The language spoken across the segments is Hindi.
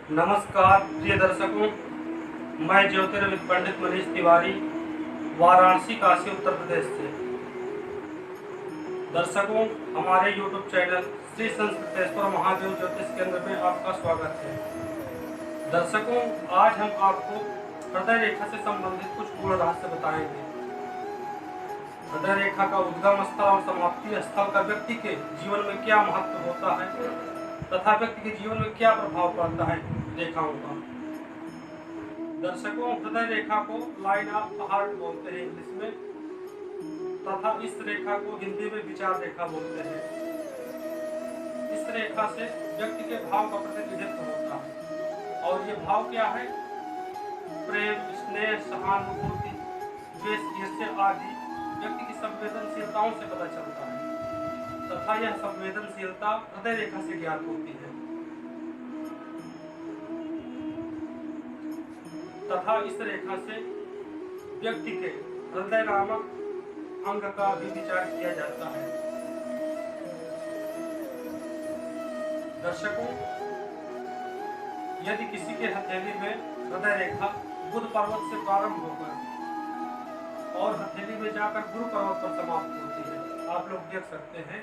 नमस्कार प्रिय दर्शकों, मैं ज्योतिर्विद पंडित मनीष तिवारी, वाराणसी काशी उत्तर प्रदेश से। दर्शकों, हमारे YouTube चैनल श्री संस्कृतेश्वर महादेव ज्योतिष केंद्र में आपका स्वागत है। दर्शकों, आज हम आपको हृदय रेखा से संबंधित कुछ गूढ़ रहस्य बताएंगे। हृदय रेखा का उद्गम स्थल और समाप्ति स्थल का व्यक्ति के जीवन में क्या महत्व होता है तथा व्यक्ति के जीवन में क्या प्रभाव पड़ता है रेखाओं का। दर्शकों, हृदय रेखा को लाइन ऑफ हार्ट बोलते हैं इंग्लिश में, तथा इस रेखा को हिंदी में विचार रेखा बोलते हैं। इस रेखा से व्यक्ति के भाव का प्रतिनिधित्व होता है, और ये भाव क्या है? प्रेम, स्नेह, सहानुभूति, द्वेष, ईर्ष्या आदि व्यक्ति की संवेदनशीलताओं से पता चलता है, तथा यह संवेदनशीलता हृदय रेखा से ज्ञात होती है। तथा इस रेखा से व्यक्ति के हृदय नामक अंग का भी विचार किया जाता है। दर्शकों, यदि किसी के हथेली में हृदय रेखा बुध पर्वत से प्रारंभ होकर और हथेली में जाकर गुरु पर्वत पर समाप्त होती है, आप लोग देख सकते हैं,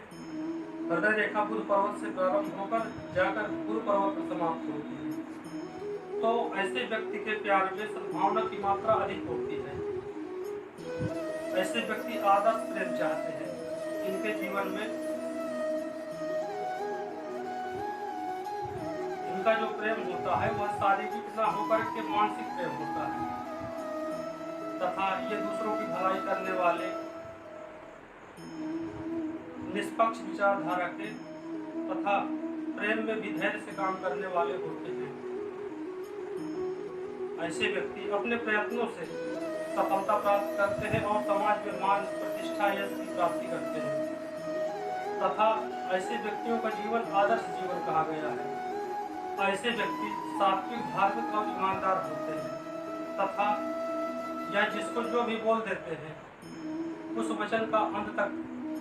हृदय रेखा बुध पर्वत से प्रारंभ होकर जाकर गुरु पर्वत पर समाप्त होती है, तो ऐसे व्यक्ति के प्यार में सद्भावना की मात्रा अधिक होती है। ऐसे व्यक्ति आदर्श प्रेम चाहते हैं। इनके जीवन में इनका जो प्रेम होता है वह शारीरिक न होकर के मानसिक प्रेम होता है, तथा ये दूसरों की भलाई करने वाले, निष्पक्ष विचारधारा के तथा प्रेम में भी धैर्य से काम करने वाले होते हैं। ऐसे व्यक्ति अपने प्रयत्नों से सफलता प्राप्त करते हैं और समाज में मान, प्रतिष्ठा, यश की प्राप्ति करते हैं, तथा ऐसे व्यक्तियों का जीवन आदर्श जीवन कहा गया है। ऐसे व्यक्ति सात्विक, धार्मिक और ईमानदार होते हैं, तथा यह जिसको जो भी बोल देते हैं उस वचन का अंत तक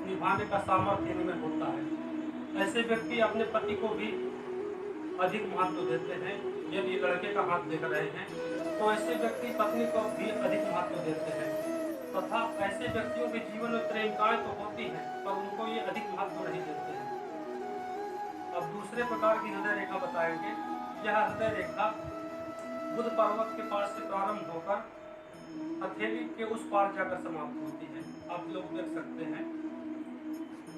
निभाने का सामर्थ्य इनमें होता है। ऐसे व्यक्ति अपने पति को भी अधिक महत्व देते हैं। यदि लड़के का हाथ देख रहे हैं तो ऐसे व्यक्ति पत्नी को भी अधिक महत्व देते हैं, तथा ऐसे व्यक्तियों के जीवन में प्रेमिकाएं तो होती हैं पर उनको ये अधिक महत्व नहीं देते हैं। अब दूसरे प्रकार की हृदय रेखा बताएंगे। यह हृदय रेखा बुध पर्वत के पास से प्रारंभ होकर हथेली के उस पार जाकर समाप्त होती है, आप लोग देख सकते हैं।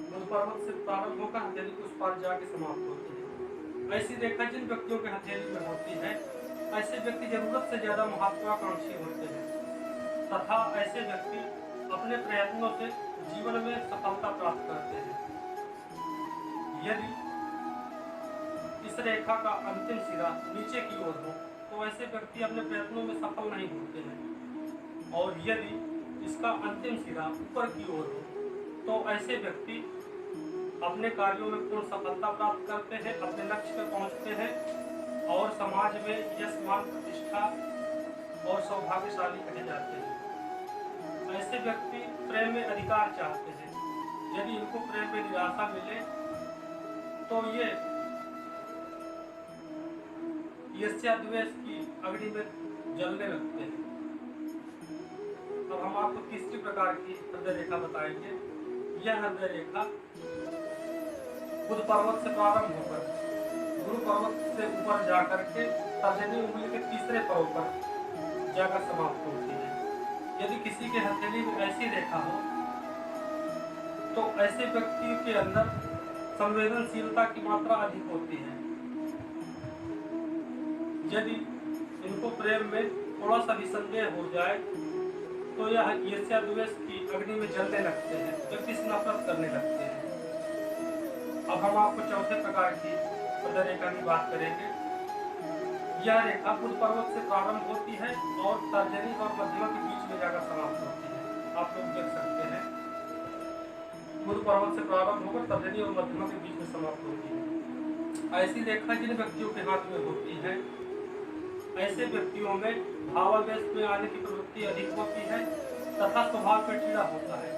बुध पर्वत से प्रारंभ होकर हथेली के उस पार जाकर समाप्त होती है। ऐसी रेखा जिन व्यक्तियों के हथेली में होती है, ऐसे व्यक्ति जरूरत से ज्यादा महत्वाकांक्षी होते हैं, तथा ऐसे व्यक्ति अपने प्रयत्नों से जीवन में सफलता प्राप्त करते हैं। यदि इस रेखा का अंतिम सिरा नीचे की ओर हो तो ऐसे व्यक्ति अपने प्रयत्नों में सफल नहीं होते हैं, और यदि इसका अंतिम सिरा ऊपर की ओर हो तो ऐसे व्यक्ति अपने कार्यों में पूर्ण सफलता प्राप्त करते हैं, अपने लक्ष्य पर पहुंचते हैं और समाज में यश, मान, प्रतिष्ठा और सौभाग्यशाली कहे जाते हैं। ऐसे व्यक्ति प्रेम में अधिकार चाहते हैं। यदि इनको प्रेम में निराशा मिले तो ये ईर्ष्या, द्वेष की अग्नि में जलने लगते हैं। अब हम आपको तीसरी प्रकार की हृदय रेखा बताएंगे। यह हृदय रेखा बुध पर्वत से प्रारंभ होकर गुरु पर्वत से ऊपर जाकर के तर्जनी उंगली के तीसरे पर्व पर जाकर समाप्त होती है। यदि किसी के हथेली में ऐसी रेखा हो तो ऐसे व्यक्ति के अंदर संवेदनशीलता की मात्रा अधिक होती है। यदि इनको प्रेम में थोड़ा सा भी संदेह हो जाए तो यह ईर्ष्या, द्वेष की अग्नि में जलने लगते हैं, व्यक्ति से नफरत करने लगते हैं। अब हम आपको चौथे प्रकार की हृदय रेखा की बात करेंगे। यह रेखा बुध पर्वत से प्रारंभ होती है और तर्जनी और मध्यमा के बीच में जाकर समाप्त होती है, आप लोग देख सकते हैं। बुध पर्वत से प्रारंभ होकर तर्जनी और मध्यमा के बीच में समाप्त होती है। ऐसी रेखा जिन व्यक्तियों के हाथ में होती है, ऐसे व्यक्तियों में भावावेश में आने की प्रवृत्ति अधिक होती है, तथा स्वभाव पर टीड़ा होता है,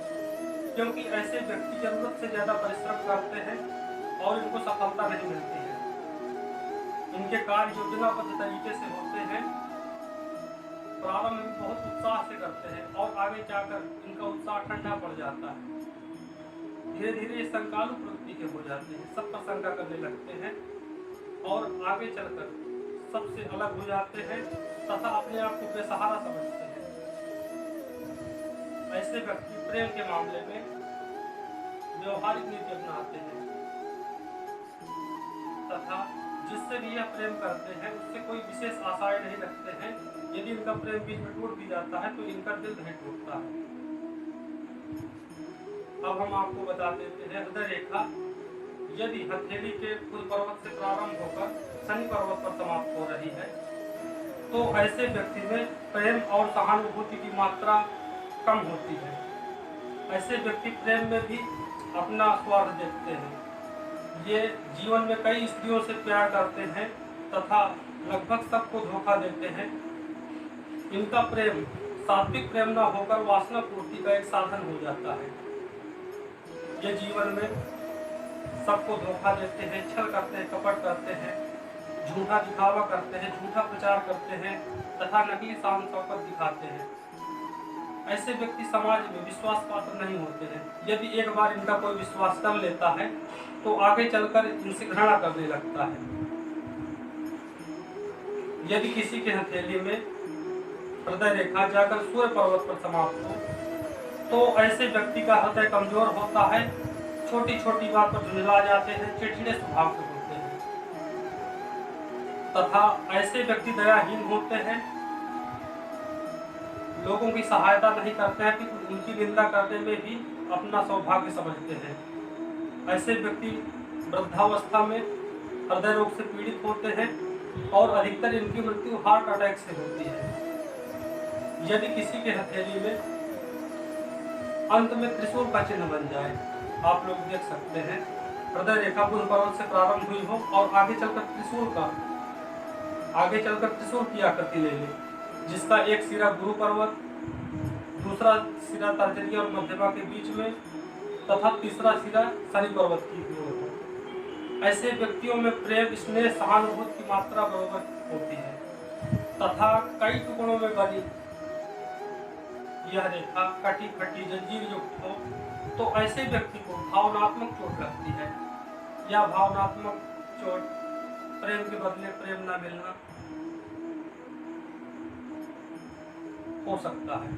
क्योंकि ऐसे व्यक्ति जरूरत से ज्यादा परिश्रम करते हैं और इनको सफलता नहीं मिलती है। इनके कार्य योजनाबद्ध तरीके से होते हैं। प्रारंभ में बहुत उत्साह से करते हैं और आगे जाकर इनका उत्साह ठंडा पड़ जाता है। धीरे धीरे ये संकालु प्रवृत्ति के हो जाते हैं, सब पर शंका करने लगते हैं और आगे चलकर सबसे अलग हो जाते हैं तथा अपने आप को बेसहारा समझते हैं। ऐसे व्यक्ति प्रेम के मामले में व्यवहारिक नीति अपनाते हैं तथा जिससे भी यह प्रेम करते हैं उससे कोई विशेष आशाएं नहीं रखते हैं। यदि इनका प्रेम बीच में टूट भी जाता है तो इनका दिल नहीं टूटता है। अब हम आपको बता देते हैं हृदय रेखा यदि हथेली के कुल पर्वत से प्रारंभ होकर शनि पर्वत पर समाप्त हो रही है तो ऐसे व्यक्ति में प्रेम और सहानुभूति की मात्रा कम होती है। ऐसे व्यक्ति प्रेम में भी अपना स्वार्थ देखते हैं। ये जीवन में कई स्त्रियों से प्यार करते हैं तथा लगभग सबको धोखा देते हैं। इनका प्रेम सात्विक प्रेम न होकर वासना पूर्ति का एक साधन हो जाता है। ये जीवन में सबको धोखा देते हैं, छल करते हैं, कपट करते हैं, झूठा दिखावा करते हैं, झूठा प्रचार करते हैं तथा नकली शान शौकत दिखाते हैं। ऐसे व्यक्ति समाज में विश्वास पात्र नहीं होते हैं। यदि एक बार इनका कोई विश्वास कर लेता है तो आगे चलकर इनसे घृणा करने लगता है। यदि किसी के हथेली में हृदय रेखा जाकर सूर्य पर्वत पर समाप्त हो तो ऐसे व्यक्ति का हृदय कमजोर होता है, छोटी छोटी बात पर झुंझला जाते हैं, चिड़चिड़े स्वभाव के होते हैं तथा ऐसे व्यक्ति दयाहीन होते हैं, लोगों की सहायता नहीं करते हैं, फिर उनकी निंदा करने में भी अपना सौभाग्य समझते हैं। ऐसे व्यक्ति वृद्धावस्था में हृदय रोग से पीड़ित होते हैं और अधिकतर इनकी मृत्यु हार्ट अटैक से होती है। यदि किसी के हथेली में अंत में त्रिशूल का चिन्ह बन जाए, आप लोग देख सकते हैं हृदय रेखा बुध पर्वत से प्रारंभ हुई हो और आगे चलकर त्रिशूल की आकृति ले ले, जिसका एक सिरा गुरु पर्वत, दूसरा सिरा तर्जनी और मध्यमा के बीच में तथा तीसरा सिरा शनि पर्वत की ओर हो। ऐसे व्यक्तियों में प्रेम, स्नेह, सहानुभूति की मात्रा बराबर होती है तथा कई टुकड़ों में बनी यह रेखा कटी फटी जंजीर युक्त हो तो ऐसे व्यक्ति को भावनात्मक चोट लगती है। यह भावनात्मक चोट प्रेम के बदले प्रेम न मिलना हो सकता है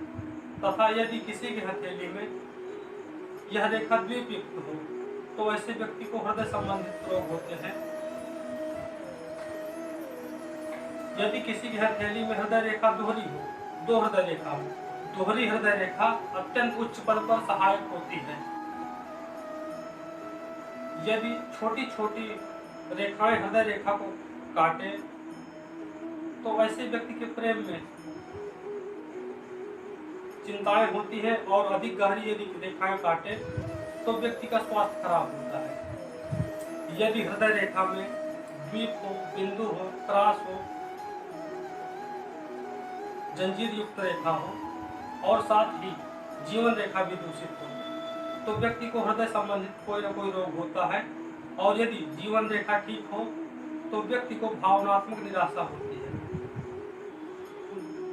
तथा यदि किसी की हथेली में यह रेखा द्वीपयुक्त हो तो ऐसे व्यक्ति को हृदय संबंधित रोग होते हैं। यदि किसी की हथेली में हृदय रेखा दोहरी हो, दो हृदय रेखा हो, दोहरी हृदय रेखा अत्यंत उच्च पद पर सहायक होती है। यदि छोटी छोटी रेखाएं हृदय रेखा को काटे तो ऐसे व्यक्ति के प्रेम में चिंताएं होती हैं और अधिक गहरी यदि रेखाएं काटे तो व्यक्ति का स्वास्थ्य खराब होता है। यदि हृदय रेखा में द्वीप हो, बिंदु हो, त्रास हो, जंजीर युक्त रेखा हो और साथ ही जीवन रेखा भी दूषित हो तो व्यक्ति को हृदय संबंधित कोई न कोई रोग होता है। और यदि जीवन रेखा ठीक हो तो व्यक्ति को भावनात्मक निराशा होती है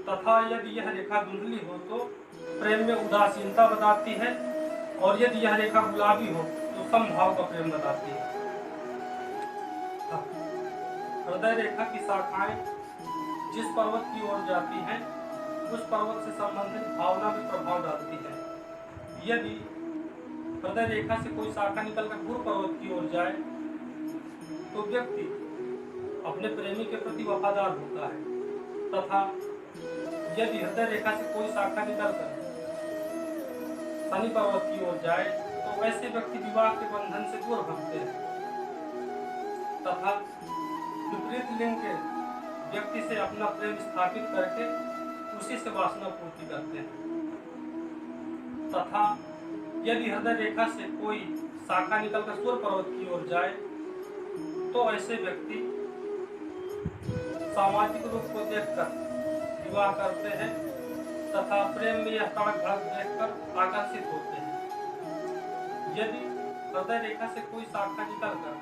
तथा यदि यह रेखा धुंधली हो तो प्रेम में उदासीनता बताती है और यदि यह रेखा गुलाबी हो तो समभाव का प्रेम बताती है। हृदय रेखा की शाखाएं जिस पर्वत की ओर जाती हैं उस पर्वत से संबंधित भावना में प्रभाव डालती है। यदि हृदय रेखा से कोई शाखा निकलकर गुरु पर्वत की ओर जाए तो व्यक्ति अपने प्रेमी के प्रति वफादार होता है तथा यदि हृदय रेखा से कोई शाखा निकलकर शनि पर्वत की ओर जाए तो ऐसे व्यक्ति विवाह के बंधन से दूर भागते हैं तथा विपरीत लिंग के व्यक्ति से अपना प्रेम स्थापित करके उसी से वासना पूर्ति करते हैं तथा यदि हृदय रेखा से कोई शाखा निकलकर सूर्य पर्वत की ओर जाए तो ऐसे व्यक्ति सामाजिक रूप को देखकर विवाह करते हैं तथा प्रेम में यह तड़क भड़क देखकर आकर्षित होते हैं। यदि हृदय रेखा से कोई शाखा निकलकर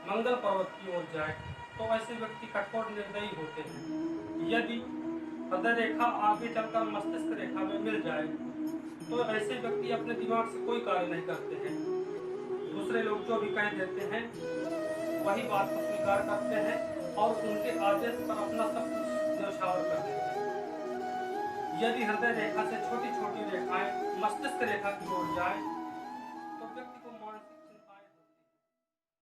मंगल पर्वत की ओर जाए तो ऐसे व्यक्ति कठोर निर्दयी होते हैं। यदि हृदय रेखा आगे चलकर मस्तिष्क रेखा में मिल जाए तो ऐसे व्यक्ति अपने दिमाग से कोई कार्य नहीं करते हैं। दूसरे लोग जो भी कह देते हैं वही बात को स्वीकार करते हैं और उनके आदेश पर अपना सब कुछ न्यौछावर कर देते हैं। यदि हृदय रेखा से छोटी छोटी रेखाएं मस्तिष्क रेखा की ओर जाए